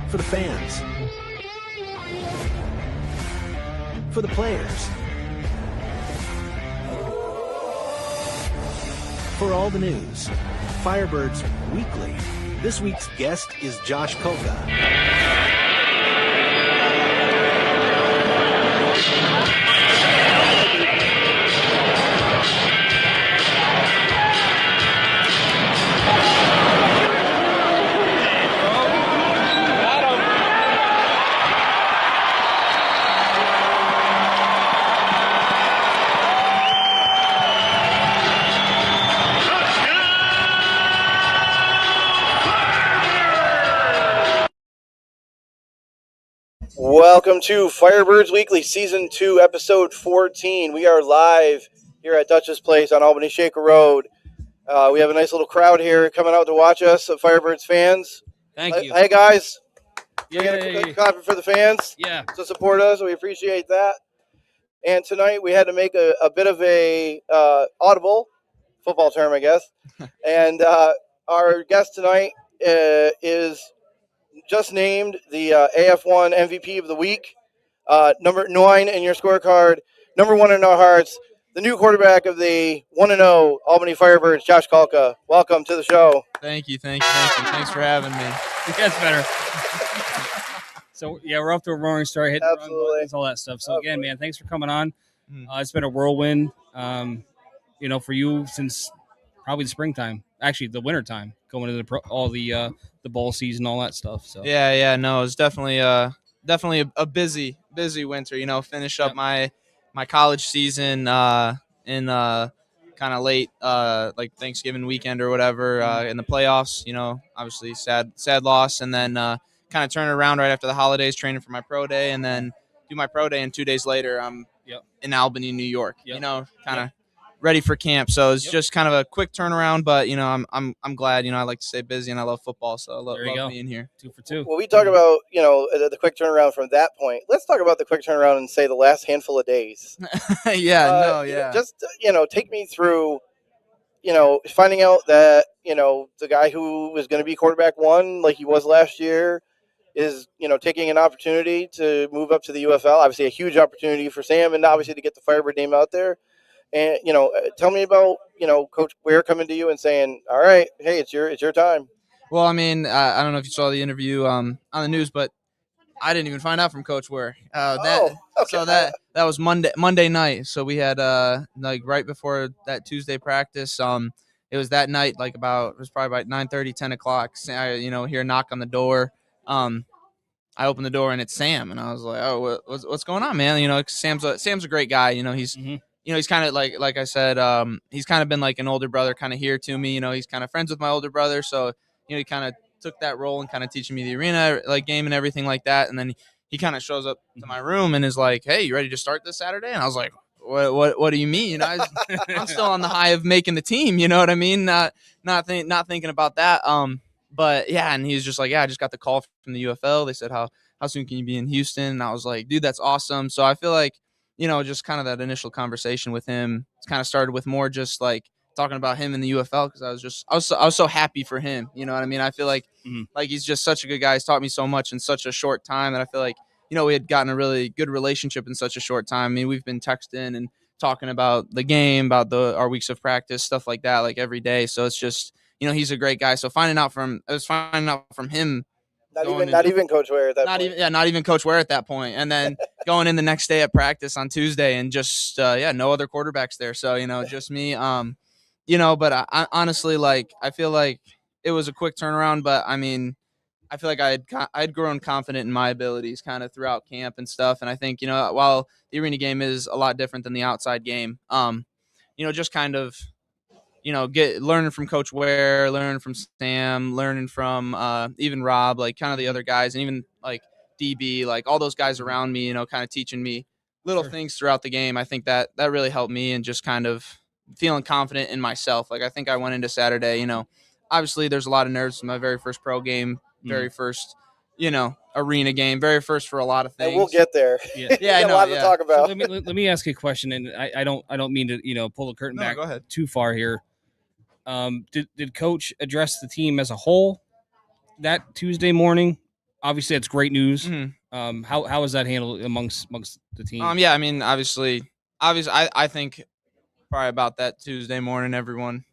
For the fans. For the players. For all the news. Firebirds Weekly. This week's guest is Josh Kulka. Welcome to Firebirds Weekly, Season 2, Episode 14. We are live here at Dutch's Place on Albany Shaker Road. We have a nice little crowd here coming out to watch us, Firebirds fans. Thank you. Hey, guys. Yeah, we got a quick clap for the fans to support us. We appreciate that. And tonight we had to make a bit of a audible football term, I guess. And our guest tonight is just named the AF1 MVP of the week, number 9 in your scorecard, number 1 in our hearts, the new quarterback of the 1-0 Albany Firebirds, Josh Kulka. Welcome to the show. Thank you. Thanks for having me. That's better. So, yeah, we're off to a roaring start, hitting the wrong buttons, all that stuff. So, again, man, thanks for coming on. It's been a whirlwind, for you since probably the springtime. Actually, the wintertime, going into all the bowl season, all that stuff. So No, it was definitely a busy winter. Finish up my college season in kind of late, like Thanksgiving weekend or whatever, in the playoffs. Obviously sad loss, and then kind of turn it around right after the holidays, training for my pro day, and then do my pro day. And 2 days later, I'm in Albany, New York. Kind of ready for camp. So it's just kind of a quick turnaround, but I'm glad. I like to stay busy and I love football, so I love being here. 2 for 2. Well, we talk about the quick turnaround from that point. Let's talk about the quick turnaround and say the last handful of days. Just take me through finding out that the guy who was going to be quarterback 1 like he was last year is taking an opportunity to move up to the UFL. Obviously a huge opportunity for Sam, and obviously to get the Firebird name out there. And, tell me about, Coach Ware coming to you and saying, all right, hey, it's your time. Well, I mean, I don't know if you saw the interview on the news, but I didn't even find out from Coach Ware. So that was Monday night. So we had right before that Tuesday practice. It was that night, it was probably about 9:30, 10 o'clock. Hear a knock on the door. I opened the door and it's Sam, and I was like, oh, what's going on, man? Sam's a great guy. He's. He's kind of like I said, he's kind of been like an older brother kind of here to me. He's kind of friends with my older brother. So, he kind of took that role and kind of teaching me the arena game and everything like that. And then he kind of shows up to my room and is like, hey, you ready to start this Saturday? And I was like, what do you mean? I'm still on the high of making the team. You know what I mean? Not thinking about that. But yeah, and he's just like, yeah, I just got the call from the UFL. They said, how soon can you be in Houston? And I was like, dude, that's awesome. So I feel like, just kind of that initial conversation with him, it's kind of started with more just like talking about him in the UFL, because I was so happy for him. You know what I mean? I feel like he's just such a good guy. He's taught me so much in such a short time that I feel like we had gotten a really good relationship in such a short time. I mean, we've been texting and talking about the game, about our weeks of practice, stuff like that, like every day. So it's just he's a great guy. So finding out from him. Not even Coach Ware at that point. Not even Coach Ware at that point. And then going in the next day at practice on Tuesday and just no other quarterbacks there. So just me. But I honestly, I feel like it was a quick turnaround. But I mean, I feel like I'd grown confident in my abilities kind of throughout camp and stuff. And I think while the arena game is a lot different than the outside game, just kind of. Learning from Coach Ware, learning from Sam, learning from even Rob, kind of the other guys, and even DB, all those guys around me, kind of teaching me little things throughout the game. I think that really helped me, and just kind of feeling confident in myself. I think I went into Saturday, obviously there's a lot of nerves. My very first pro game, very first, arena game, very first for a lot of things. And we'll get there. Yeah, I know. A lot to talk about. So let me ask you a question, and I don't mean to pull the curtain back too far here. Did Coach address the team as a whole that Tuesday morning? obviously that's great news. Mm-hmm. How is that handled amongst the team? Yeah, I mean, obviously, I think probably about that Tuesday morning, everyone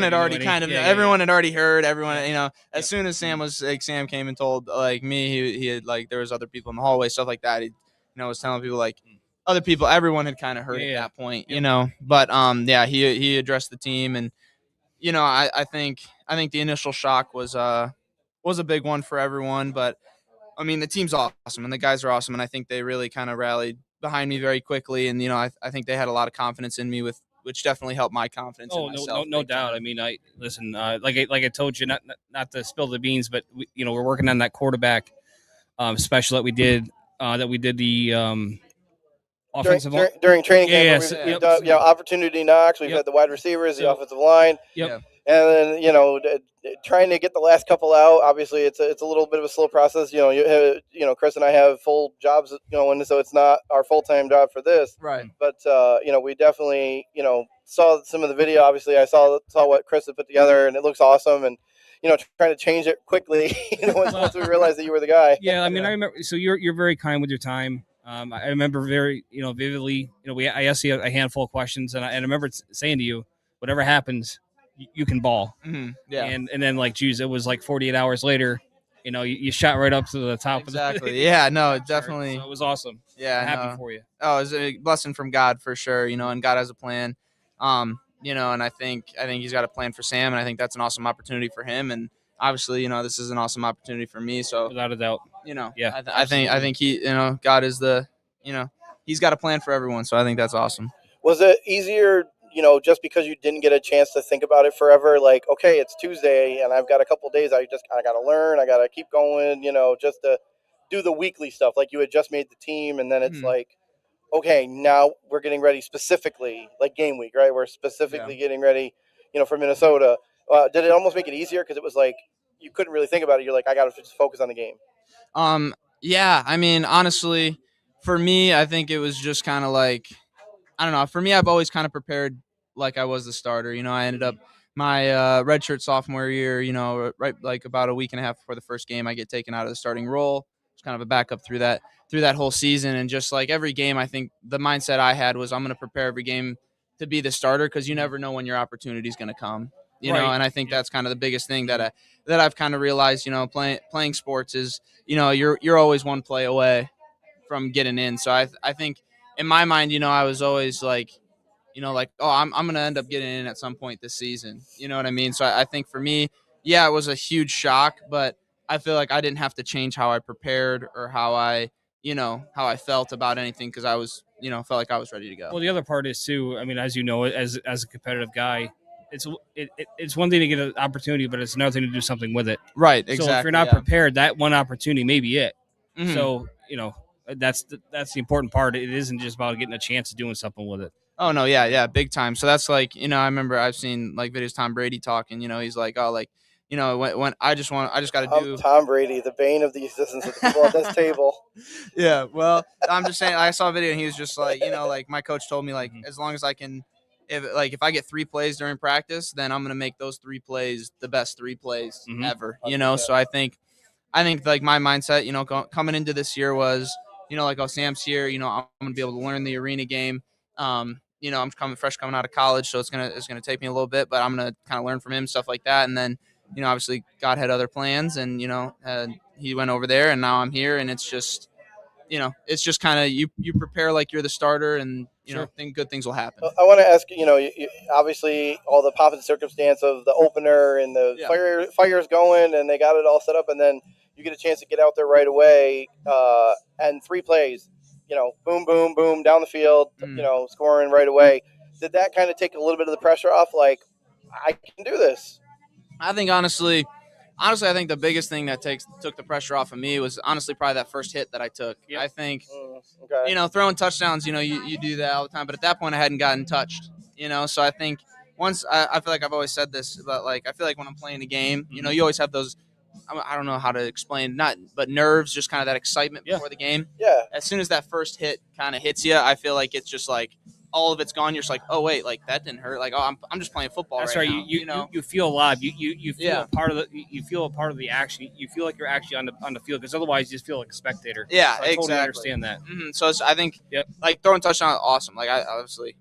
had already everyone had already heard. Everyone, as soon as Sam came and told like me, he had like there was other people in the hallway, stuff like that. He, was telling people like other people, everyone had kind of heard at that point, But he addressed the team, and I think the initial shock was a big one for everyone, but I mean the team's awesome and the guys are awesome, and I think they really kind of rallied behind me very quickly, and I think they had a lot of confidence in me which definitely helped my confidence in myself. No doubt. I mean, I listen, like I told you, not to spill the beans, but we're working on that quarterback special that we did the offensive during training camp. Opportunity knocks. We've had the wide receivers, the offensive line. Yep. And then trying to get the last couple out. Obviously, it's a little bit of a slow process. Chris and I have full jobs going, so it's not our full time job for this. Right. But we definitely saw some of the video. Obviously, I saw what Chris had put together, and it looks awesome. And trying to change it quickly. Once we realized that you were the guy. Yeah, I mean, I remember. So you're very kind with your time. I remember very vividly. I asked you a handful of questions, and I remember saying to you, whatever happens, you can ball. Mm-hmm. Yeah. And then like, geez, it was like 48 hours later, you shot right up to the top. Exactly. Of the yeah. No, definitely. So it was awesome. Yeah. I'm happy for you. Oh, it was a blessing from God for sure. And God has a plan. And I think he's got a plan for Sam, and I think that's an awesome opportunity for him. And obviously, this is an awesome opportunity for me. So without a doubt, yeah. I think he, God is the, he's got a plan for everyone. So I think that's awesome. Was it easier? Just because you didn't get a chance to think about it forever, like, okay, it's Tuesday and I've got a couple days. I got to learn. I got to keep going, just to do the weekly stuff. Like you had just made the team, and then it's like, okay, now we're getting ready specifically, like game week, right? We're specifically getting ready, for Minnesota. Did it almost make it easier? Because it was like you couldn't really think about it. You're like, I got to just focus on the game. Yeah. I mean, honestly, for me, I think it was just kind of like, I don't know. For me, I've always kind of prepared like I was the starter. I ended up my redshirt sophomore year, right like about a week and a half before the first game, I get taken out of the starting role. It's kind of a backup through that whole season. And just like every game, I think the mindset I had was I'm going to prepare every game to be the starter, because you never know when your opportunity is going to come. You know, and I think that's kind of the biggest thing that I've kind of realized, playing sports is, you're always one play away from getting in. So I think in my mind, I was always like, oh, I'm going to end up getting in at some point this season. You know what I mean? So I think for me, it was a huge shock, but I feel like I didn't have to change how I prepared or how I felt about anything, because I was, felt like I was ready to go. Well, the other part is too, I mean, as you know, as a competitive guy, it's one thing to get an opportunity, but it's another thing to do something with it. Right. Exactly. So if you're not prepared, that one opportunity may be it. Mm-hmm. So, that's the important part. It isn't just about getting a chance of doing something with it. Oh no, yeah, big time. So that's like, I remember I've seen like videos Tom Brady talking. He's like, oh, like, when I just got to do Tom Brady, the bane of the existence of the people at this table. Yeah, well, I'm just saying. I saw a video and he was just like, like my coach told me, like, as long as I can, if I get 3 plays during practice, then I'm gonna make those 3 plays the best 3 plays ever. So I think like my mindset, coming into this year was, like, oh, Sam's here. I'm gonna be able to learn the arena game. I'm coming out of college, so it's gonna take me a little bit, but I'm gonna kind of learn from him, stuff like that. And then, obviously God had other plans, and he went over there, and now I'm here, and it's just kind of you prepare like you're the starter, and think good things will happen. I want to ask, you obviously all the pomp and circumstance of the opener and the fire's going, and they got it all set up, and then you get a chance to get out there right away, and 3 plays. Boom, boom, boom, down the field, scoring right away. Did that kind of take a little bit of the pressure off? Like, I can do this. I think honestly, I think the biggest thing that took the pressure off of me was honestly probably that first hit that I took. Yep. I think, throwing touchdowns, you do that all the time. But at that point, I hadn't gotten touched, So I think once I feel like I've always said this, but like I feel like when I'm playing a game, you always have those. I don't know how to explain, but nerves, just kind of that excitement before the game. Yeah. As soon as that first hit kind of hits you, I feel like it's just like all of it's gone. You're just like, oh wait, like that didn't hurt. Like, oh, I'm just playing football. That's right right. now, You feel alive. You feel a part of the. You feel a part of the action. You feel like you're actually on the field, because otherwise you just feel like a spectator. Yeah, so I totally understand that. So I think like throwing touchdown, awesome. Like I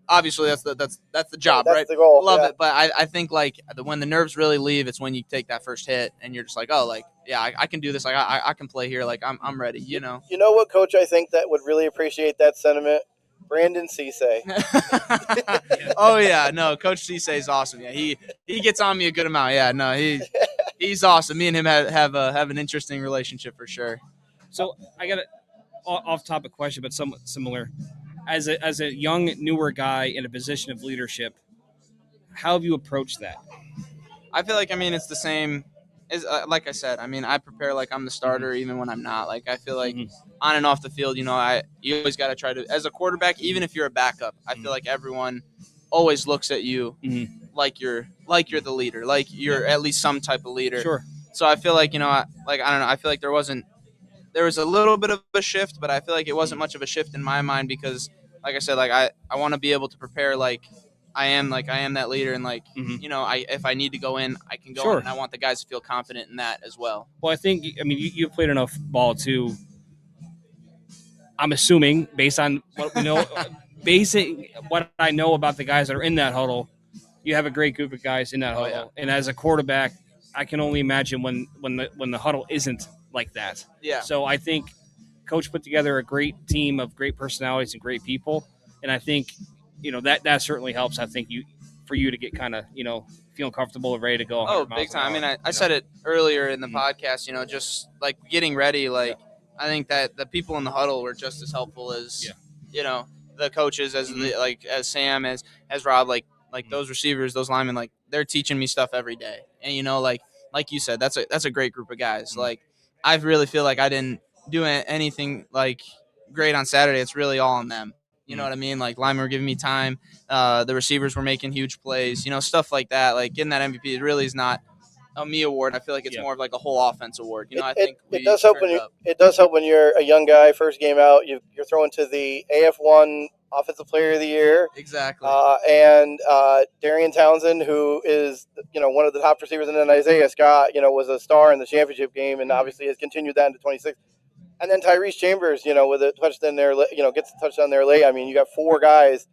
obviously that's the job, that's right? The goal. Love it. But I think like when the nerves really leave, it's when you take that first hit and you're just like, oh, like I can do this. Like I can play here. Like I'm ready. You know what, coach? I think that would really appreciate that sentiment. Brandon Cisse. Oh yeah, no, Coach Cisse is awesome. Yeah, he gets on me a good amount. Yeah, no, he's awesome. Me and him have an interesting relationship for sure. So I got an off-topic question, but somewhat similar. As a young, newer guy in a position of leadership, how have you approached that? I feel like it's the same. Like I said, I prepare like I'm the starter even when I'm not. Like I feel like on and off the field, you always got to try to, as a quarterback, even if you're a backup, I feel like everyone always looks at you like you're the leader, like you're at least some type of leader. Sure. So I feel like I don't know. I feel like there was a little bit of a shift, but I feel like it wasn't much of a shift in my mind because, like I said, like I want to be able to prepare like I am that leader, and like if I need to go in, I can go in, and I want the guys to feel confident in that as well. Well, I think you've played enough ball too. I'm assuming, based on what we know, what I know about the guys that are in that huddle, you have a great group of guys in that huddle. Yeah. And as a quarterback, I can only imagine when the huddle isn't like that. Yeah. So I think Coach put together a great team of great personalities and great people, and I think that certainly helps. I think for you to get kind of feeling comfortable and ready to go. Oh, big time. I said it earlier in the podcast. Just like getting ready. Like I think that the people in the huddle were just as helpful as the coaches, as as Sam, as Rob. Like those receivers, those linemen. Like they're teaching me stuff every day. And like you said, that's a great group of guys. Like I really feel like I didn't do anything like great on Saturday. It's really all on them. You know what I mean? Like linemen were giving me time. The receivers were making huge plays. Stuff like that. Like getting that MVP, it really is not a me award. I feel like it's more of like a whole offense award. I think it does help when you're a young guy, first game out. You're thrown to the AF1 Offensive Player of the Year. Exactly. And Darian Townsend, who is one of the top receivers, and then Isaiah Scott, was a star in the championship game, and obviously has continued that into 26. And then Tyrese Chambers, with a touchdown there, gets a touchdown there late. You got four guys,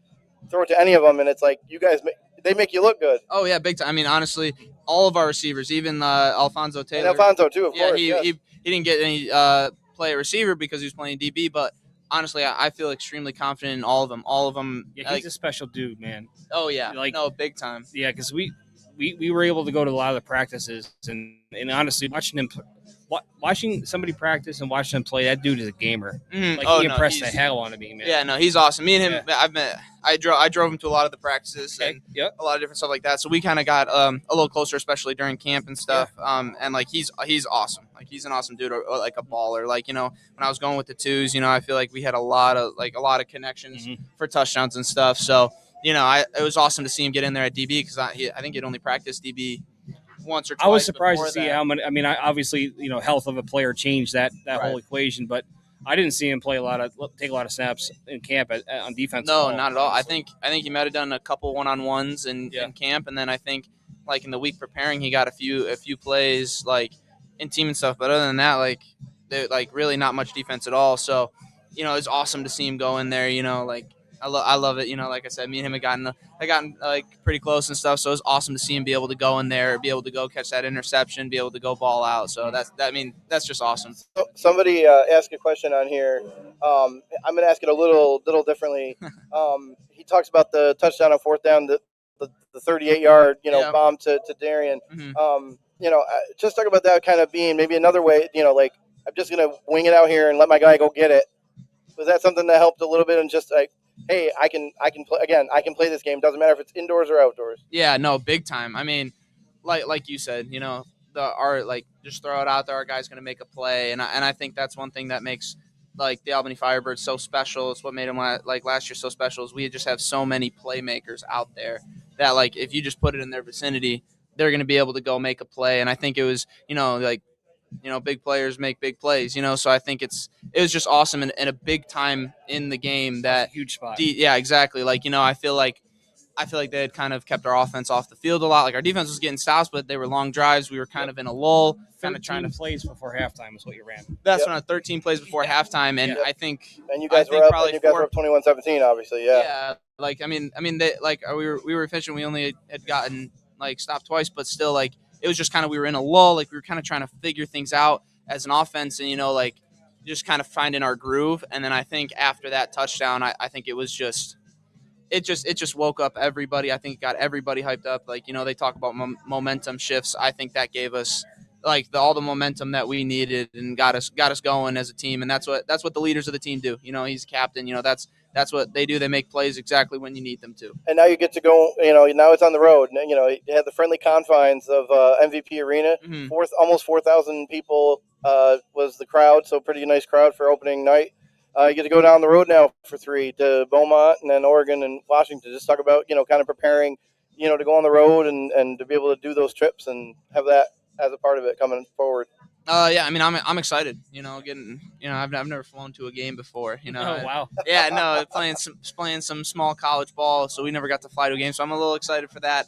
throw it to any of them, and it's like you guys, they make you look good. Oh yeah, big time. Honestly, all of our receivers, even Alfonso Taylor, and Alfonso too, of course. He didn't get any play at receiver because he was playing DB, but honestly, I feel extremely confident in all of them. All of them. Yeah, he's a special dude, man. Oh yeah, big time. Yeah, because we were able to go to a lot of the practices, and honestly, watching somebody practice and watching him play, that dude is a gamer. He impressed the hell out of me, man. Yeah, no, he's awesome. Me and him, I drove him to a lot of the practices and a lot of different stuff like that. So we kind of got a little closer, especially during camp and stuff. Yeah. And like he's awesome. Like he's an awesome dude, or like a baller. Like when I was going with the twos, I feel like we had a lot of connections for touchdowns and stuff. So it was awesome to see him get in there at DB because I think he'd only practiced DB once or twice. I was surprised to see how many. Obviously, health of a player changed that whole equation, but I didn't see him take a lot of snaps in camp on defense. No, not at all. I think he might have done a couple one-on-ones in camp, and then I think like in the week preparing, he got a few plays like in team and stuff. But other than that, like really not much defense at all. So it's awesome to see him go in there. I love it. Like I said, me and him had gotten like pretty close and stuff. So it was awesome to see him be able to go in there, be able to go catch that interception, be able to go ball out. So that's just awesome. So somebody asked a question on here. I'm going to ask it a little differently. He talks about the touchdown on fourth down, the 38-yard bomb to Darian. Just talk about that kind of being maybe another way. Like I'm just going to wing it out here and let my guy go get it. Was that something that helped a little bit, and just like, hey, I can play again. I can play this game. Doesn't matter if it's indoors or outdoors. Yeah, no, big time. Like you said, just throw it out there. Our guy's going to make a play, and I think that's one thing that makes like the Albany Firebirds so special. It's what made them like last year so special. Is we just have so many playmakers out there that like if you just put it in their vicinity, they're going to be able to go make a play. And I think it was big players make big plays. So I think it's just awesome and a big time in the game that huge spot. Yeah, exactly. Like, I feel like they had kind of kept our offense off the field a lot. Like, our defense was getting stops, but they were long drives. We were kind of in a lull, kind of trying to plays before halftime is what you ran. That's when 13 plays before halftime, and I think and you guys were up 21-17, obviously. Yeah. Like, I mean, they, like, we were efficient. We only had gotten like stopped twice, but still, like, it was just kind of, we were in a lull. Like, we were kind of trying to figure things out as an offense, and like just kind of finding our groove. And then I think after that touchdown, I think it was just. It just woke up everybody. I think it got everybody hyped up. Like, they talk about momentum shifts. I think that gave us like all the momentum that we needed and got us going as a team. And that's what the leaders of the team do. He's a captain. That's what they do. They make plays exactly when you need them to. And now you get to go. Now it's on the road. You had the friendly confines of MVP Arena. Mm-hmm. Almost 4,000 people was the crowd. So pretty nice crowd for opening night. You get to go down the road now for 3 to Beaumont and then Oregon and Washington. Just talk about, kind of preparing, to go on the road and to be able to do those trips and have that as a part of it coming forward. Yeah, I mean, I'm excited. I've never flown to a game before. Oh, wow. Yeah, no, playing some small college ball, so we never got to fly to a game. So I'm a little excited for that.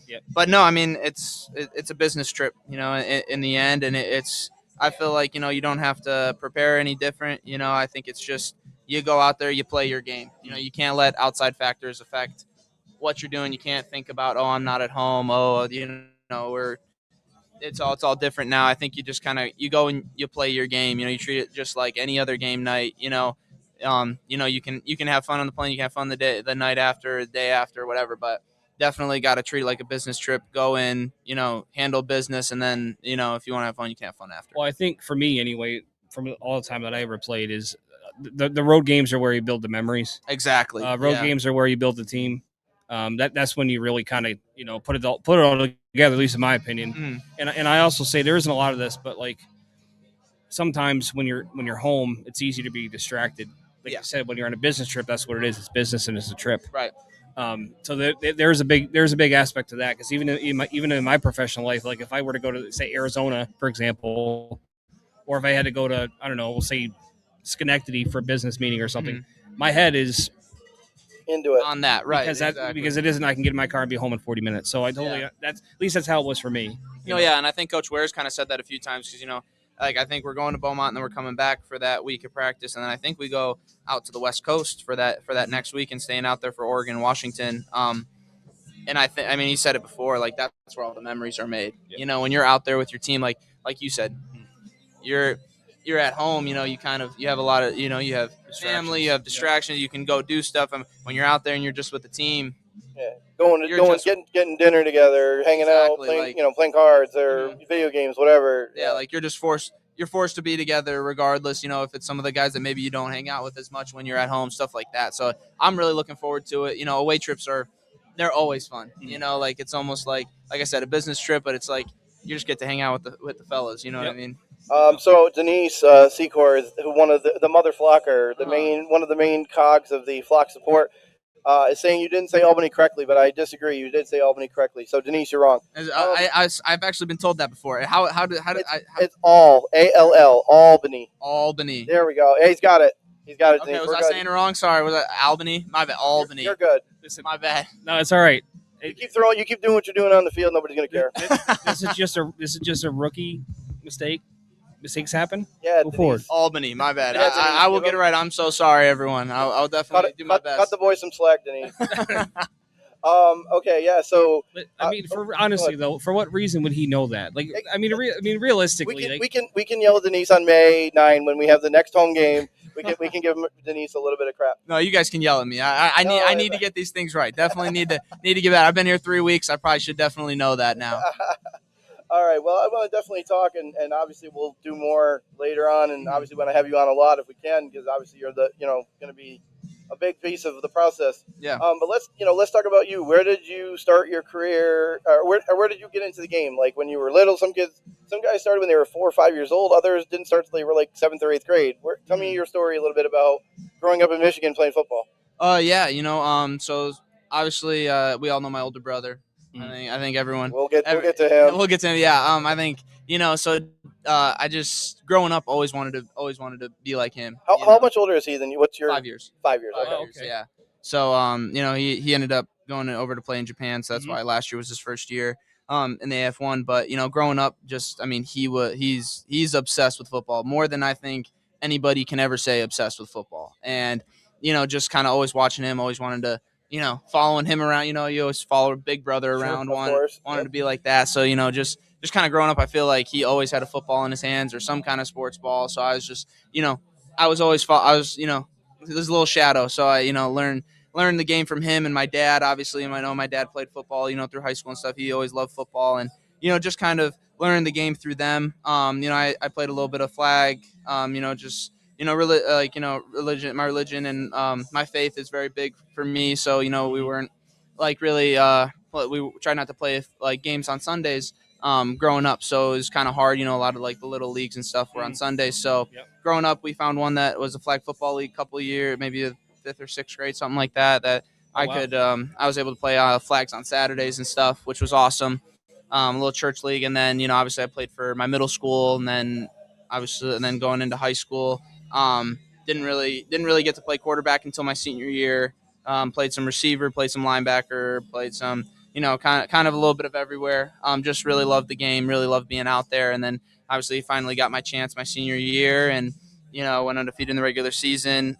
Yep. But no, I mean, it's a business trip. In the end, and it's. I feel like, you don't have to prepare any different. I think it's just you go out there, you play your game. You can't let outside factors affect what you're doing. You can't think about, oh, I'm not at home. Oh, it's all different now. I think you just kind of you go and you play your game. You treat it just like any other game night. You can have fun on the plane. You can have fun the night after, the day after, whatever. But definitely got to treat it like a business trip. Go in, handle business, and then, if you want to have fun, you can have fun after. Well, I think for me anyway, from all the time that I ever played, is the road games are where you build the memories. Exactly. Road games are where you build the team. That's when you really kind of put it all together, at least in my opinion. Mm. And I also say there isn't a lot of this, but like sometimes when you're home, it's easy to be distracted. Like you said, when you're on a business trip, that's what it is. It's business and it's a trip. Right. So there's a big aspect to that, because even in my professional life, like if I were to go to, say, Arizona, for example, or if I had to go to, I don't know, we'll say Schenectady for a business meeting or something, my head is into it on that, right? Because it isn't. I can get in my car and be home in 40 minutes. So I totally that's at least that's how it was for me. Yeah, and I think Coach Ware's kind of said that a few times because like I think we're going to Beaumont and then we're coming back for that week of practice, and then I think we go out to the West Coast for that next week and staying out there for Oregon and Washington. And I mean, he said it before, like that's where all the memories are made. Yep. When you're out there with your team, like you said, you're at home. You have a lot of you have family, you have distractions. You can go do stuff. When you're out there and you're just with the team. Yeah, getting dinner together, hanging out, playing, playing cards or video games, whatever. Yeah, like you're just forced to be together regardless, if it's some of the guys that maybe you don't hang out with as much when you're at home, stuff like that. So I'm really looking forward to it. Away trips they're always fun. Like it's almost like I said, a business trip, but it's like you just get to hang out with the fellas, what I mean? So Denise Secor is one of the mother flocker, one of the main cogs of the flock support. Is saying you didn't say Albany correctly, but I disagree. You did say Albany correctly. So Denise, you're wrong. I've actually been told that before. How did it's ALL Albany. Albany. There we go. Hey, he's got it. Okay, Denise. Was I saying it wrong? Sorry. Was that Albany? My bad. Albany. You're good. Listen, my bad. No, it's all right. You keep doing what you're doing on the field. Nobody's gonna care. This is just a rookie mistake. Mistakes happen. Yeah, go forward. Albany, my bad. I will get it right. I'm so sorry, everyone. I'll definitely do my best. Cut the boy some slack, Denise. Okay, yeah. So I mean, honestly though, for what reason would he know that? Like, I mean, realistically, we can yell at Denise on May 9 when we have the next home game. We can give Denise a little bit of crap. No, you guys can yell at me. I need to get these things right. Definitely need to give that. I've been here 3 weeks. I probably should definitely know that now. All right. Well, I want to definitely talk, and obviously we'll do more later on, and obviously want to have you on a lot if we can, because obviously you're going to be a big piece of the process. Yeah. But let's talk about you. Where did you start your career? Or where did you get into the game? Like when you were little, some guys started when they were 4 or 5 years old. Others didn't start till they were like 7th or 8th grade. Tell me your story a little bit about growing up in Michigan playing football. So obviously we all know my older brother. I think everyone. We'll get to him. We'll get to him. Yeah. I think I just growing up always wanted to be like him. How much older is he than you? What's your 5 years? 5 years. Oh, Okay. okay. Yeah. So he ended up going over to play in Japan, so that's why last year was his first year in the AF1. But growing up, he's obsessed with football more than I think anybody can ever say obsessed with football. And just kind of always watching him, always wanted to following him around. You always follow Big Brother around, wanted to be like that. So just kind of growing up, I feel like he always had a football in his hands or some kind of sports ball. So I was just I was always there's a little shadow. So I learned the game from him and my dad. Obviously, I know my dad played football through high school and stuff. He always loved football, and just kind of learned the game through them. I played a little bit of flag. Religion, my religion and my faith is very big for me. So we weren't like really we tried not to play like games on Sundays growing up. So it was kind of hard. A lot of like the little leagues and stuff were on Sundays. So growing up, we found one that was a flag football league, a couple of years, maybe the 5th or 6th grade, something like that. I was able to play flags on Saturdays and stuff, which was awesome. A little church league, and then obviously I played for my middle school, and then going into high school. Didn't really get to play quarterback until my senior year. Played some receiver, played some linebacker, played some kind of a little bit of everywhere. Just really loved the game, really loved being out there, and then obviously finally got my chance my senior year, and went undefeated in the regular season.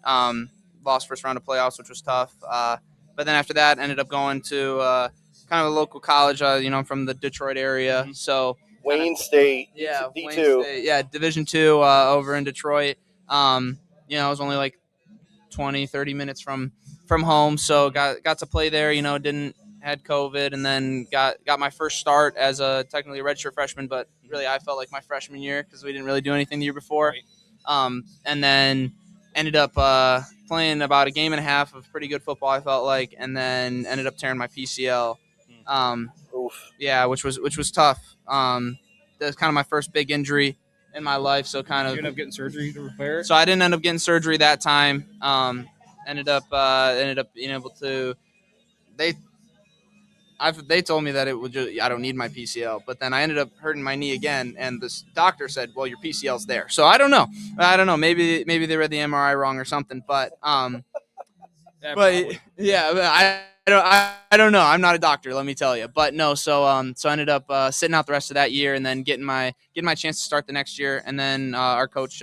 Lost first round of playoffs, which was tough. But then after that, ended up going to kind of a local college. I'm from the Detroit area, so Wayne State. Yeah, D2. Wayne State, yeah, Division II over in Detroit. It was only like 20, 30 minutes from home, so got to play there. Had COVID, and then got my first start as a technically a redshirt freshman, but really I felt like my freshman year because we didn't really do anything the year before. Right. And then ended up playing about a game and a half of pretty good football, I felt like, and then ended up tearing my PCL. Yeah, which was tough. That was kind of my first big injury in my life, so kind of. Did you end up getting surgery to repair it? So I didn't end up getting surgery that time. Ended up being able to. They told me that it would I don't need my PCL, but then I ended up hurting my knee again, and this doctor said, "Well, your PCL's there." So I don't know. Maybe they read the MRI wrong or something, but I don't know. I'm not a doctor, let me tell you. But no, so I ended up sitting out the rest of that year, and then getting my chance to start the next year, and then our coach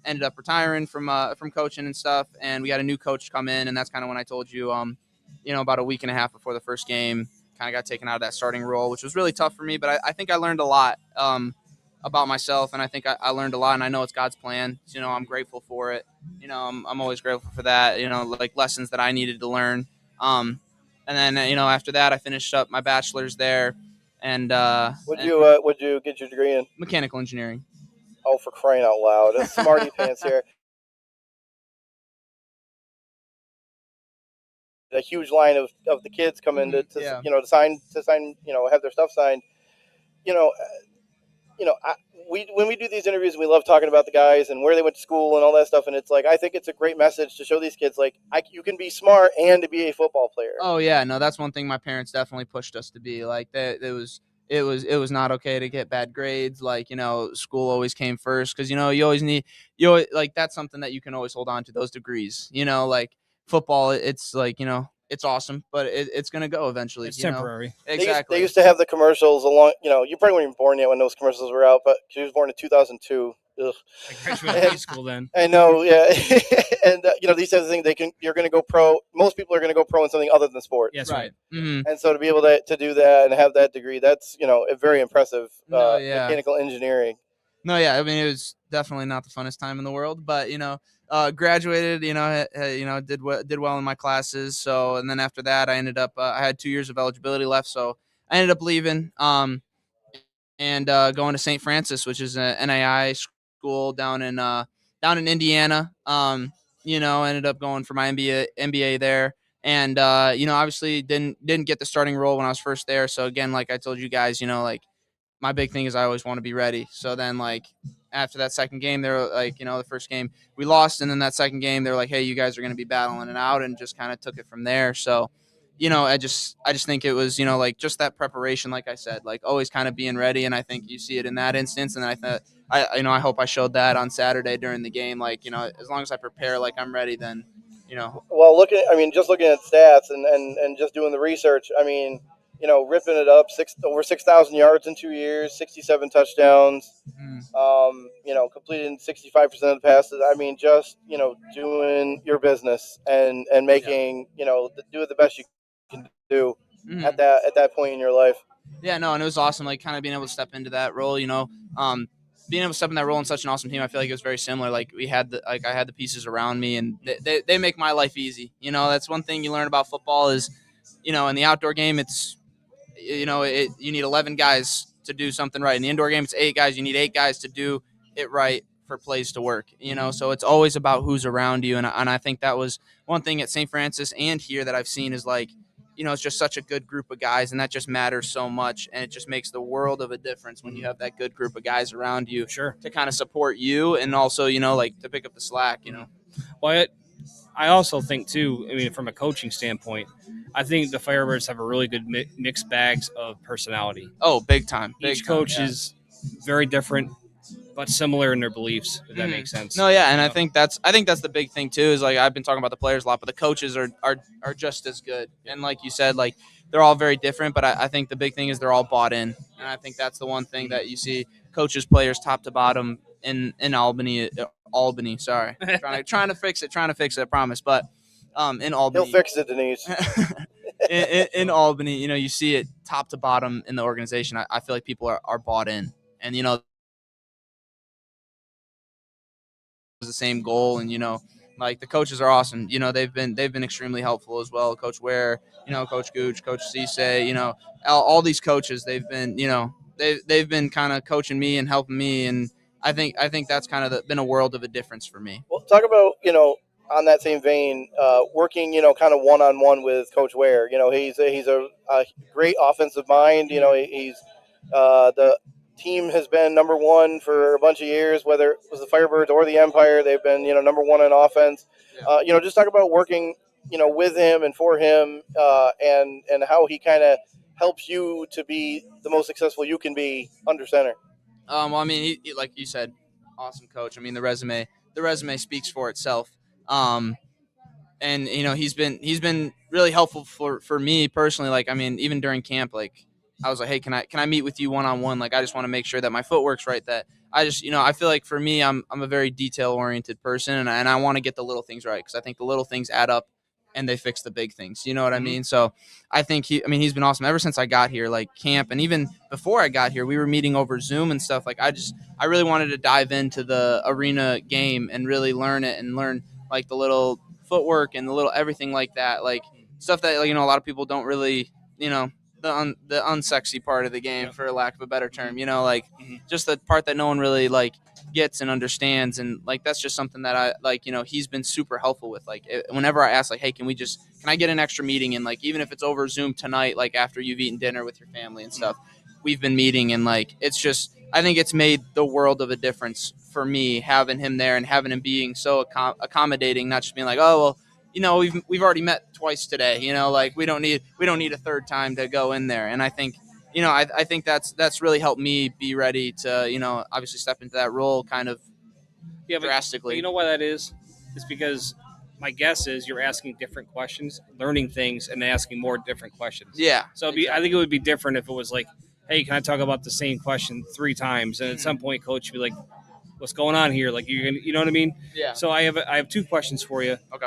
ended up retiring from coaching and stuff, and we got a new coach come in, and that's kind of when I told you, about a week and a half before the first game, kind of got taken out of that starting role, which was really tough for me. But I think I learned a lot about myself, and I think I learned a lot, and I know it's God's plan. I'm grateful for it. I'm always grateful for that. Like lessons that I needed to learn. And then after that, I finished up my bachelor's there, and What'd you get your degree in? Mechanical engineering. Oh, for crying out loud! That's smarty pants here. A huge line of the kids come in to sign have their stuff signed. When we do these interviews, we love talking about the guys and where they went to school and all that stuff. And it's like, I think it's a great message to show these kids, like, you can be smart and to be a football player. Oh yeah, no, that's one thing my parents definitely pushed us to be. Like it was not okay to get bad grades. Like, school always came first. Cause you always like, that's something that you can always hold on to, those degrees, like football. It's like, it's awesome, but it's going to go eventually. It's temporary. Exactly. They used to have the commercials along, you probably weren't even born yet when those commercials were out, but she was born in 2002. Ugh. I graduated high school then. I know, yeah. And, these types of things, you're going to go pro. Most people are going to go pro in something other than sports. Yes, right. Mm-hmm. And so to be able to do that and have that degree, that's, very impressive. Mechanical engineering. No, yeah. I mean, it was definitely not the funnest time in the world, but, graduated, did well in my classes. So, and then after that, I ended up, I had 2 years of eligibility left. So I ended up leaving, and going to St. Francis, which is an NAI school down in Indiana. Ended up going for my MBA there. And, obviously didn't get the starting role when I was first there. So again, like I told you guys, like my big thing is I always want to be ready. So then like, after that second game, they were like, the first game we lost. And then that second game, they're like, hey, you guys are going to be battling it out, and just kind of took it from there. So, I just think it was, like just that preparation, like I said, like always kind of being ready. And I think you see it in that instance. And I thought, I hope I showed that on Saturday during the game. Like, as long as I prepare like I'm ready, then, Well, just looking at stats and just doing the research, ripping it up, over 6,000 yards in 2 years, 67 touchdowns, completing 65% of the passes. Just, doing your business and making, doing the best you can do at that point in your life. Yeah, no, and it was awesome, like kind of being able to step into that role, being able to step in that role in such an awesome team. I feel like it was very similar. Like I had the pieces around me, and they make my life easy. That's one thing you learn about football is, in the outdoor game, it's, you need 11 guys to do something right. In the indoor game, it's 8 guys. You need 8 guys to do it right for plays to work, so it's always about who's around you. And I think that was one thing at St. Francis and here that I've seen is like, it's just such a good group of guys, and that just matters so much. And it just makes the world of a difference when you have that good group of guys around you to kind of support you and also, like to pick up the slack, Well, I also think too, from a coaching standpoint, I think the Firebirds have a really good mixed bags of personality. Oh, big time. Each coach is very different, but similar in their beliefs, if that makes sense. No, yeah, and I think that's the big thing too. Is like I've been talking about the players a lot, but the coaches are just as good. And like you said, like they're all very different, but I think the big thing is they're all bought in, and I think that's the one thing that you see coaches, players, top to bottom in Albany. Sorry, trying to fix it. I promise, but in Albany, he'll fix it, Denise. in Albany, you see it top to bottom in the organization. I feel like people are bought in, and the same goal. And like the coaches are awesome. They've been extremely helpful as well. Coach Ware, Coach Gooch, Coach Cisse, all these coaches, they've been they've been kind of coaching me and helping me, and I think that's kind of been a world of a difference for me. Well, talk about on that same vein, working kind of one-on-one with Coach Ware. He's a great offensive mind. He's the team has been number one for a bunch of years, whether it was the Firebirds or the Empire. They've been, number one in offense. Just talk about working, with him and for him, and how he kind of helps you to be the most successful you can be under center. Well, he, like you said, awesome coach. The resume speaks for itself. And he's been really helpful for me personally. Like, even during camp, like I was like, hey, can I meet with you one-on-one? Like, I just want to make sure that my footwork's right. That I just, I feel like for me, I'm a very detail-oriented person, and I want to get the little things right, because I think the little things add up and they fix the big things. You know what I mean? So I think he's been awesome ever since I got here, like camp. And even before I got here, we were meeting over Zoom and stuff. Like I really wanted to dive into the arena game and really learn it and learn like the little footwork and the little everything like that, like stuff that, like, a lot of people don't really, the unsexy part of the game, for lack of a better term, like just the part that no one really like gets and understands. And like that's just something that I like, he's been super helpful with. Like whenever I ask, like, hey, can I get an extra meeting? And like even if it's over Zoom tonight, like after you've eaten dinner with your family and stuff, we've been meeting. And like it's just, I think it's made the world of a difference for me, having him there and having him being so accommodating, not just being like, oh well, we've already met twice today, like we don't need a third time to go in there. And I think, I think that's really helped me be ready to, obviously step into that role kind of drastically. But you know why that is? It's because my guess is you're asking different questions, learning things, and asking more different questions. Yeah. So exactly. I think it would be different if it was like, hey, can I talk about the same question 3 times? And at some point, coach would be like, what's going on here? Like, you're gonna, you know what I mean? Yeah. So I have 2 questions for you. Okay.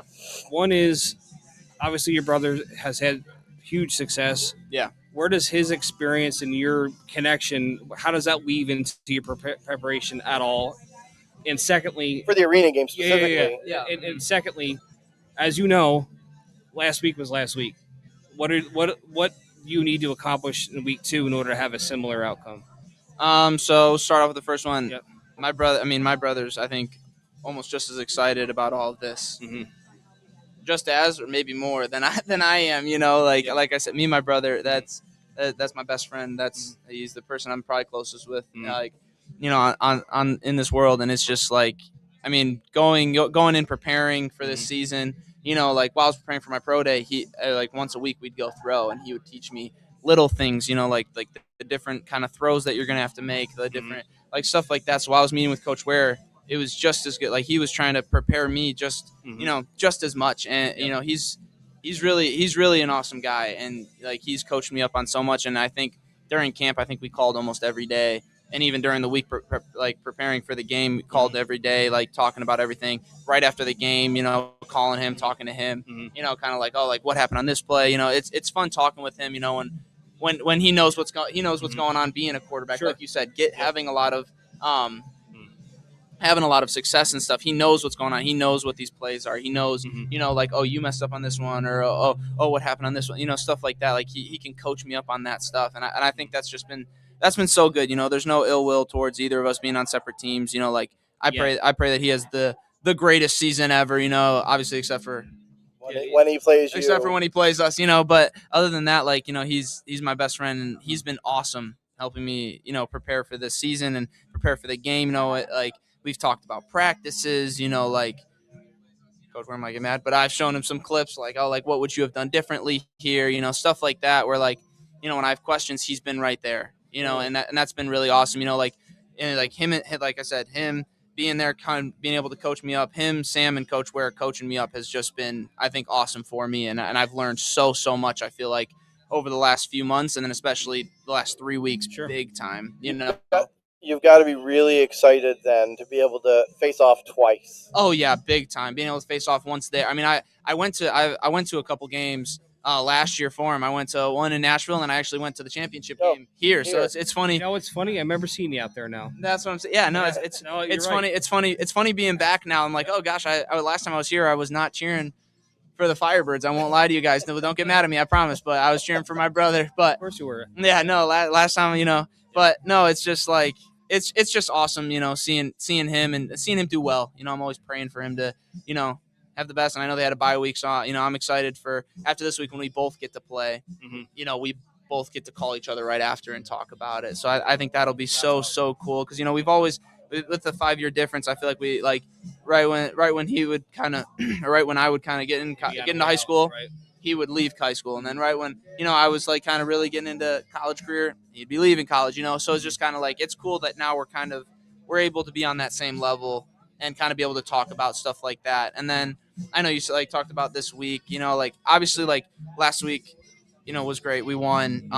One is, obviously your brother has had huge success. Yeah. Where does his experience and your connection, how does that weave into your preparation at all? And secondly, for the arena game specifically. Yeah. And secondly, as you know, last week was last week. What do you need to accomplish in week 2 in order to have a similar outcome? So start off with the first one. Yep. My brother's, I think, almost just as excited about all of this, just as, or maybe more than I am. Like I said, me and my brother, that's my best friend. He's the person I'm probably closest with, on in this world. And it's just like, going and preparing for this season, like while I was preparing for my pro day, he like once a week we'd go throw, and he would teach me little things, like the different kind of throws that you're gonna have to make, the different like stuff like that. So while I was meeting with Coach Ware, it was just as good. Like he was trying to prepare me just just as much, and he's really an awesome guy, and like he's coached me up on so much. And I think during camp, I think we called almost every day, and even during the week, like preparing for the game, we called every day, like talking about everything. Right after the game, calling him, talking to him, kind of like, oh, like what happened on this play. It's fun talking with him. When he knows what's going on being a quarterback, like you said, having a lot of success and stuff. He knows what's going on. He knows what these plays are. He knows, like, oh, you messed up on this one, or oh, what happened on this one, stuff like that. Like he can coach me up on that stuff, and I think that's been so good. There's no ill will towards either of us being on separate teams. Like I pray that he has the greatest season ever. Obviously except for when he plays you. Except for when he plays us. But other than that, like he's my best friend, and he's been awesome helping me prepare for this season and prepare for the game. Like. We've talked about practices, like, Coach, where am I getting mad? But I've shown him some clips like, oh, like, what would you have done differently here? Stuff like that where, like, when I have questions, he's been right there, and that's been really awesome, like him, like I said, him being there, kind of being able to coach me up, him, Sam, and Coach Ware coaching me up has just been, I think, awesome for me. And I've learned so much, I feel like, over the last few months, and then especially the last 3 weeks, big time, You've got to be really excited then to be able to face off twice. Oh yeah, big time. Being able to face off once there. I mean, I went to a couple games last year for him. I went to one in Nashville, and I actually went to the championship game here. So it's funny. It's funny. I remember seeing you out there now. That's what I'm saying. Yeah, no, it's funny. It's funny. It's funny being back now. I'm like, oh gosh, I last time I was here, I was not cheering for the Firebirds. I won't lie to you guys. No, don't get mad at me. I promise. But I was cheering for my brother. But of course you were. Yeah, no. Last time, But no, it's just like. It's just awesome, seeing him and seeing him do well. I'm always praying for him to, have the best. And I know they had a bye week, so I'm excited for after this week when we both get to play. We both get to call each other right after and talk about it. So I think that'll be so cool because we've always with the 5-year difference. I feel like we like right when he would kind of right when I would kind of get into high school. Right. He would leave high school, and then right when I was like kind of really getting into college career, he'd be leaving college. So it's just kind of like it's cool that now we're able to be on that same level and kind of be able to talk about stuff like that. And then I know you like talked about this week, like obviously like last week, was great. We won.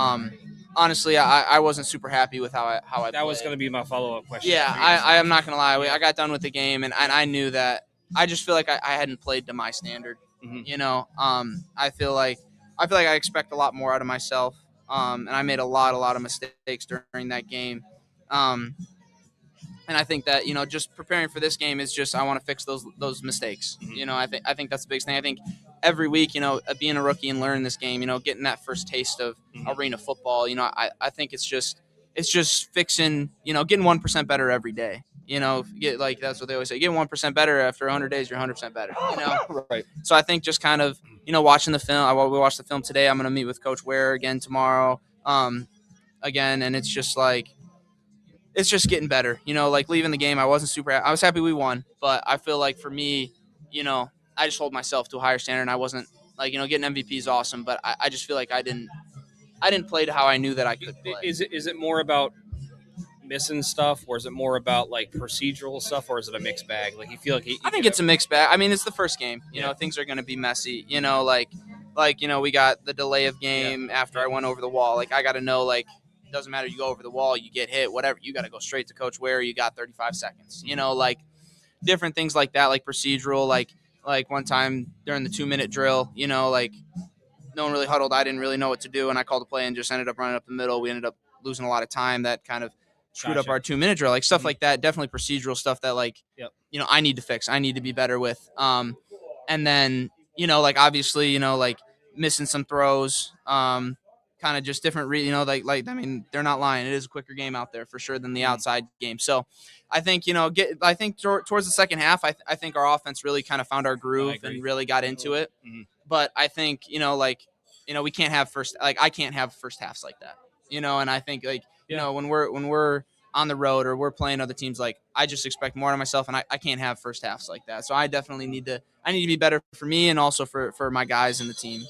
Honestly, I wasn't super happy with how I played. That was going to be my follow-up question. Yeah, I'm not going to lie. I got done with the game, and I knew that I just feel like I hadn't played to my standard. I feel like I expect a lot more out of myself, and I made a lot of mistakes during that game, and I think that just preparing for this game is just I want to fix those mistakes. I think that's the biggest thing. I think every week, being a rookie and learning this game, getting that first taste of arena football, I think it's just fixing, getting 1% better every day. Get like that's what they always say. Get 1% better after 100 days. You're 100% better. Right. So I think just kind of watching the film. We watched the film today. I'm gonna meet with Coach Ware again tomorrow. Again, and it's just like it's just getting better. Like leaving the game, I wasn't super. I was happy we won, but I feel like for me, I just hold myself to a higher standard. And I wasn't like getting MVP is awesome, but I just feel like I didn't play to how I knew that I could play. Is it more about missing stuff, or is it more about like procedural stuff, or is it a mixed bag? Like you feel like I think it's a mixed bag. I mean, it's the first game. Things are going to be messy. Like we got the delay of game after I went over the wall. Like I got to know like it doesn't matter. You go over the wall, you get hit, whatever. You got to go straight to Coach Ware. You got 35 seconds. Like different things like that, like procedural. Like one time during the 2-minute drill, like no one really huddled. I didn't really know what to do, and I called a play and just ended up running up the middle. We ended up losing a lot of time. That kind of screwed up our 2-minute drill, like stuff like that. Definitely procedural stuff that like, I need to fix. I need to be better with. And then, like obviously, like missing some throws, kind of just different, I mean, they're not lying. It is a quicker game out there for sure than the outside game. So I think, I think towards the second half, I think our offense really kind of found our groove and really got into it. But I think, we can't have I can't have first halves like that, and I think like, when we're on the road or we're playing other teams, like I just expect more of myself, and I can't have first halves like that. So I definitely need to be better for me and also for my guys in the team.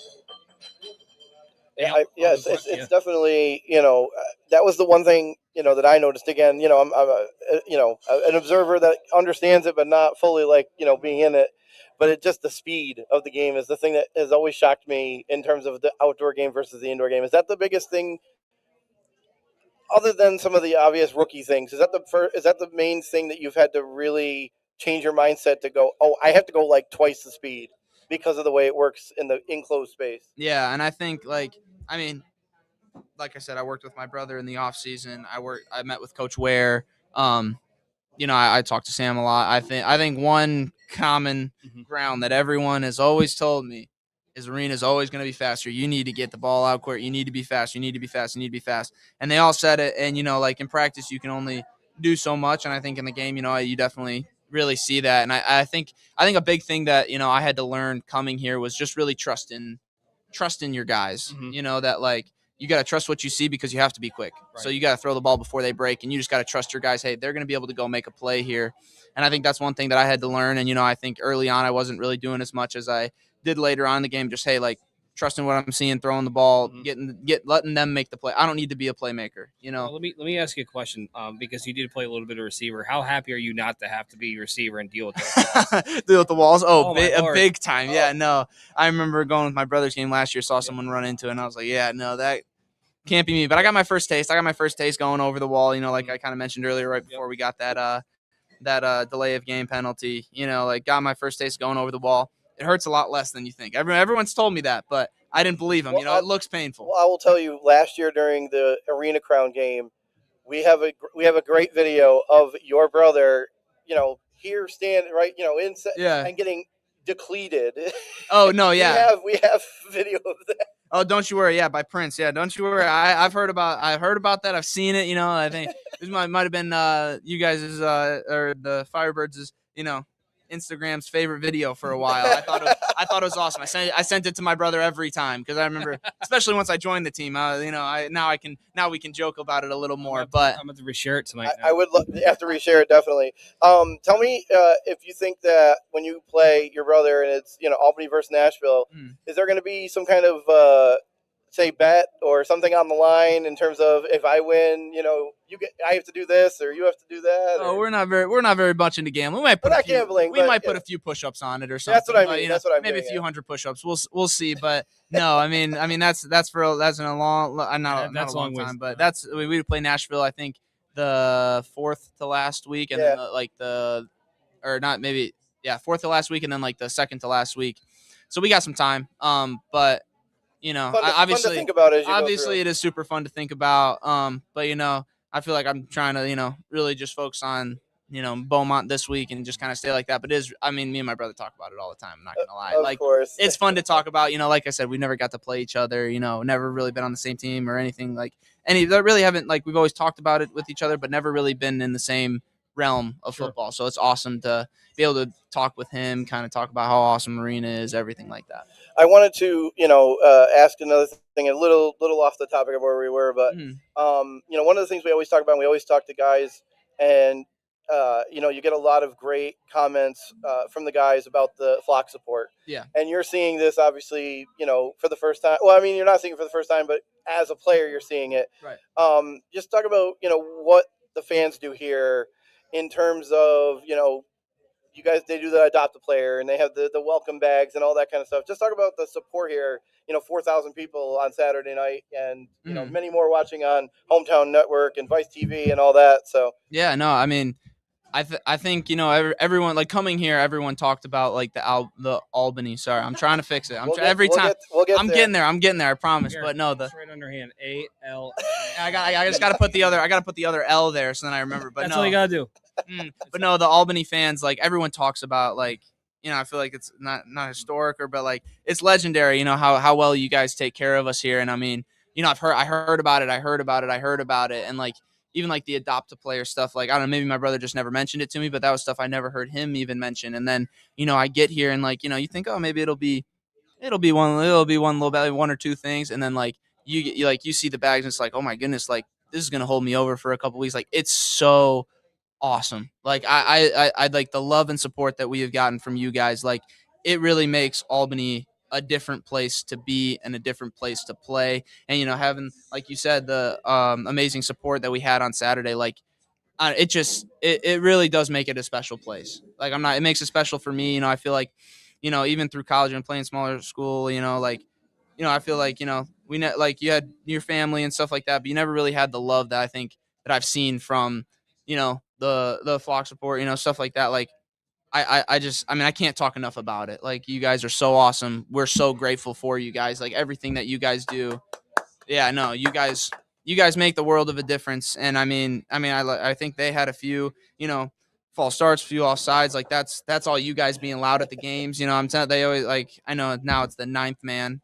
It's definitely, that was the one thing, that I noticed. Again, I'm an observer that understands it, but not fully being in it. But it just the speed of the game is the thing that has always shocked me in terms of the outdoor game versus the indoor game. Is that the biggest thing, other than some of the obvious rookie things? Is that the main thing that you've had to really change your mindset to go, oh, I have to go like twice the speed because of the way it works in the enclosed space? Yeah, and I think like I said, I worked with my brother in the off season. I met with Coach Ware. I talked to Sam a lot. I think one common ground that everyone has always told me is arena is always going to be faster. You need to get the ball out quick. You need to be fast. You need to be fast. You need to be fast. And they all said it. And in practice, you can only do so much. And I think in the game, you definitely really see that. And I think a big thing that I had to learn coming here was just really trusting your guys. That you got to trust what you see because you have to be quick. Right. So you got to throw the ball before they break, and you just got to trust your guys. Hey, they're going to be able to go make a play here. And I think that's one thing that I had to learn. And, I think early on I wasn't really doing as much as I did later on in the game. Just, hey, trusting what I'm seeing, throwing the ball, letting them make the play. I don't need to be a playmaker, Well, let me ask you a question because you did play a little bit of receiver. How happy are you not to have to be a receiver and deal with the deal with the walls? Oh, a big time. Yeah, no. I remember going with my brother's game last year, saw someone run into it, and I was like, yeah, no, that can't be me. But I got my first taste. Going over the wall, like I kind of mentioned earlier right before we got that delay of game penalty. Got my first taste going over the wall. It hurts a lot less than you think. Everyone's told me that, but I didn't believe them. It looks painful. Well, I will tell you, last year during the Arena Crown game, we have a great video of your brother, here standing right, and getting depleted. Oh no, yeah. we have video of that. Oh, don't you worry. Yeah, by Prince. Yeah, don't you worry. I've heard about that. I've seen it. I think this might have been you guys' or the Firebirds' Instagram's favorite video for a while. I thought it was awesome. I sent it to my brother every time because I remember, especially once I joined the team. Now we can joke about it a little more. But I'm going to reshare it tonight. I would have to reshare it definitely. Tell me if you think that when you play your brother and it's Albany versus Nashville, is there going to be some kind of say bet or something on the line in terms of if I win, I have to do this or you have to do that? Oh, we're not very much into gambling. We might put a few push-ups on it or something. That's what I mean. Maybe a few hundred push-ups. We'll see. But no, I mean that's in a long not a long time. But we play Nashville. I think the fourth to last week, and then fourth to last week, and then the second to last week. So we got some time. But. Obviously, fun to think about it is super fun to think about. But I feel like I'm trying to, really just focus on, Beaumont this week and just kind of stay like that. But me and my brother talk about it all the time. I'm not gonna lie. Of course. It's fun to talk about. Like I said, we never got to play each other. Never really been on the same team or anything that really haven't we've always talked about it with each other, but never really been in the same realm of football. So it's awesome to be able to talk with him, kind of talk about how awesome Marina is, everything like that. I wanted to, ask another thing, a little off the topic of where we were, but one of the things we always talk about, and we always talk to guys, and you get a lot of great comments from the guys about the flock support. Yeah. And you're seeing this obviously, for the first time. Well, I mean, you're not seeing it for the first time, but as a player, you're seeing it. Right. Just talk about, what the fans do here in terms of, you guys, they do the adopt a player and they have the welcome bags and all that kind of stuff. Just talk about the support here, 4,000 people on Saturday night and, many more watching on Hometown Network and Vice TV and all that. So, yeah, no, I mean, I think, everyone coming here, everyone talked about the Albany. Sorry, I'm trying to fix it. I'm getting there. I promise. Here, but no, it's right underhand. A-L. I just got to put the other L there so then I remember. But that's all you got to do. But no, the Albany fans, everyone talks about, I feel like it's not historic but it's legendary, how well you guys take care of us here. And I mean, I heard about it. And even the adopt a player stuff, I don't know, maybe my brother just never mentioned it to me, but that was stuff I never heard him even mention. And then, I get here and you think, oh, maybe it'll be one little bit, one or two things. And then you see the bags and it's oh my goodness, this is gonna hold me over for a couple weeks. Like, it's so awesome. Like, I like the love and support that we have gotten from you guys. Like, it really makes Albany a different place to be and a different place to play. And, having, like you said, the amazing support that we had on Saturday, like, it really does make it a special place. Like, it makes it special for me. I feel like, even through college and playing smaller school, like, I feel like, like, you had your family and stuff like that, but you never really had the love that I think that I've seen from, the flock support, stuff like that. Like, I can't talk enough about it. Like, you guys are so awesome. We're so grateful for you guys. Like, everything that you guys do. Yeah, no, you guys make the world of a difference. And I think they had a few, false starts, a few offsides. Like, that's all you guys being loud at the games. I'm telling, they always, like, I know now it's the 9th man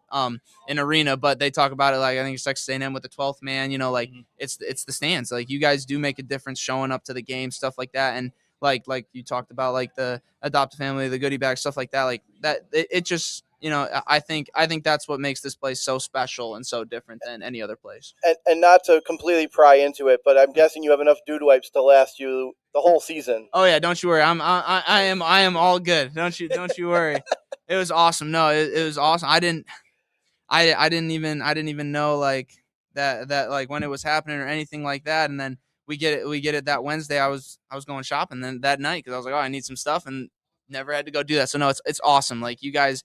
in arena, but they talk about it like, I think it's Texas A&M with the 12th man. Like, it's the stands. Like, you guys do make a difference showing up to the game, stuff like that. And like you talked about, like the adopted family, the goodie bag, stuff like that. Like that, it just, I think that's what makes this place so special and so different than any other place. And not to completely pry into it, but I'm guessing you have enough dude wipes to last you the whole season. Oh yeah, don't you worry. I am all good. Don't you worry. It was awesome. No, it was awesome. I didn't even know like that like when it was happening or anything like that. And then we get it that Wednesday. I was going shopping then that night because I was like, oh, I need some stuff, and never had to go do that. So no, it's awesome. Like, you guys,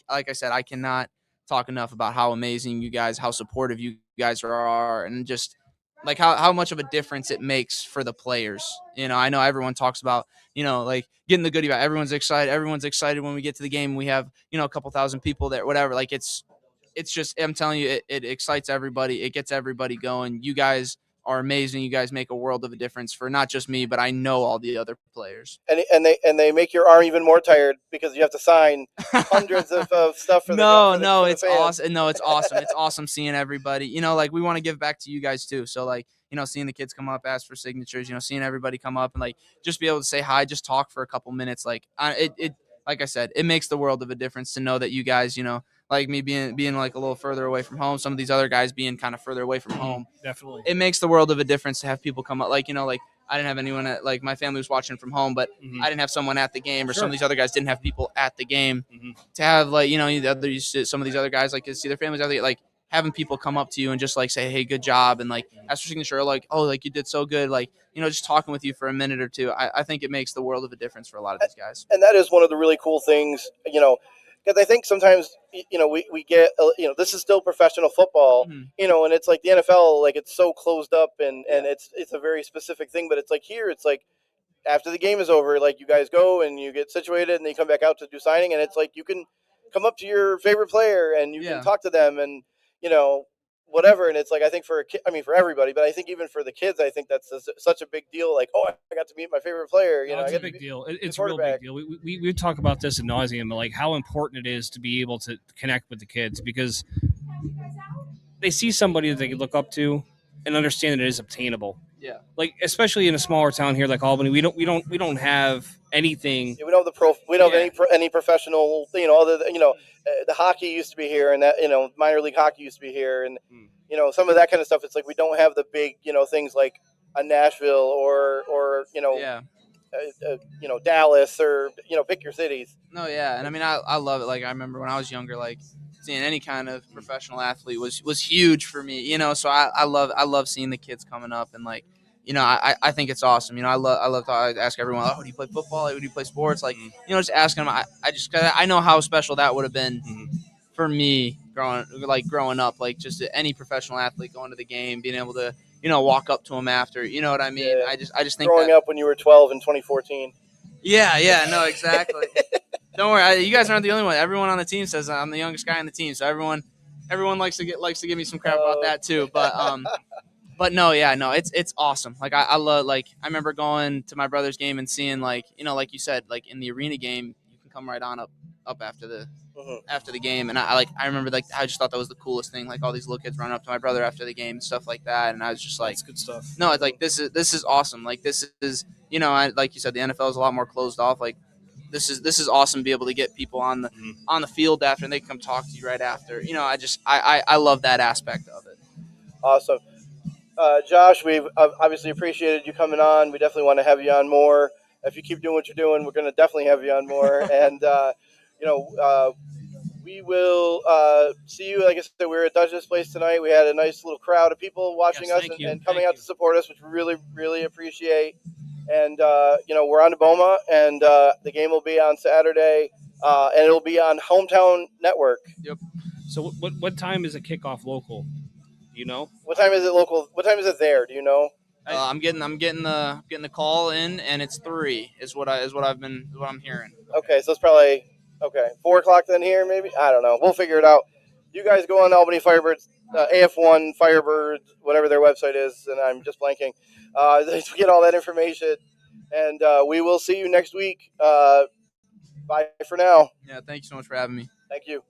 like I said, I cannot talk enough about how amazing you guys, how supportive you guys are, and just like how much of a difference it makes for the players. I know everyone talks about, like getting the goodie bag. Everyone's excited. Everyone's excited when we get to the game. We have, a couple thousand people there, whatever. Like, it's just, I'm telling you, it excites everybody. It gets everybody going. You guys are amazing. You guys make a world of a difference for not just me, but I know all the other players. And they make your arm even more tired because you have to sign hundreds of stuff for it's awesome. No, it's awesome. It's awesome seeing everybody. Like, we want to give back to you guys too. So, like, seeing the kids come up, ask for signatures, seeing everybody come up and like just be able to say hi, just talk for a couple minutes. Like, it like I said, it makes the world of a difference to know that you guys, like me being like a little further away from home, some of these other guys being kind of further away from home. Definitely. It makes the world of a difference to have people come up. Like, like I didn't have anyone like my family was watching from home, but I didn't have someone at the game, or some of these other guys didn't have people at the game to have, like, some of these other guys, like, to see their families out there, like having people come up to you and just like say, hey, good job. And like ask for signature, like, oh, like you did so good. Like, just talking with you for a minute or two. I think it makes the world of a difference for a lot of these guys. And that is one of the really cool things, because I think sometimes, we get, this is still professional football, and it's like the NFL, like it's so closed up and it's a very specific thing. But it's like here, it's like after the game is over, like you guys go and you get situated and then you come back out to do signing. And it's like you can come up to your favorite player and you can talk to them and, whatever. And it's like, I think for everybody, but I think even for the kids, I think that's such a big deal. Like, oh, I got to meet my favorite player. It's a big deal. It's a real big deal. We talk about this ad nauseum, like how important it is to be able to connect with the kids, because they see somebody that they can look up to and understand that it is obtainable. Yeah. Like, especially in a smaller town here like Albany, we don't have anything. Yeah, we don't have any professional, other than, the hockey used to be here, and that, minor league hockey used to be here, and some of that kind of stuff. It's like we don't have the big, things like a Nashville or Dallas or pick your cities. No, yeah, and I love it. Like, I remember when I was younger, like seeing any kind of professional athlete was huge for me. So I love seeing the kids coming up, and like, I think it's awesome. I love to ask everyone, oh, do you play football? Like, do you play sports? Like, just asking them. I know how special that would have been for me growing up. Like, just any professional athlete going to the game, being able to, walk up to them after. You know what I mean? Yeah. I just think growing up when you were 12 in 2014. Yeah, no, exactly. Don't worry, you guys aren't the only one. Everyone on the team says I'm the youngest guy on the team, so everyone likes to give me some crap about that too. But no, it's awesome. Like, I love, like, I remember going to my brother's game and seeing, like, like you said, like in the arena game, you can come right on up after the game, and I remember, like, I just thought that was the coolest thing. Like, all these little kids running up to my brother after the game and stuff like that, and I was just like, that's good stuff. No, it's like this is awesome. Like, this is, like you said, the NFL is a lot more closed off. Like, this is awesome to be able to get people on the field after, and they come talk to you right after. I love that aspect of it. Awesome. Josh, we've obviously appreciated you coming on. We definitely want to have you on more. If you keep doing what you're doing, we're going to definitely have you on more. And, we will see you. Like I said, we were at Dutch's place tonight. We had a nice little crowd of people watching us and coming out to support us, which we really, really appreciate. And, we're on to Boma, and the game will be on Saturday, and it'll be on Hometown Network. Yep. So what time is a kickoff local? Do you know? What time is it local? What time is it there? Do you know? I'm getting the call in, and it's 3 is what I'm hearing. Okay, so it's probably 4 o'clock then here, maybe. I don't know. We'll figure it out. You guys go on Albany Firebirds, AF1 Firebirds, whatever their website is, and I'm just blanking. To get all that information, and we will see you next week. Bye for now. Yeah, thank you so much for having me. Thank you.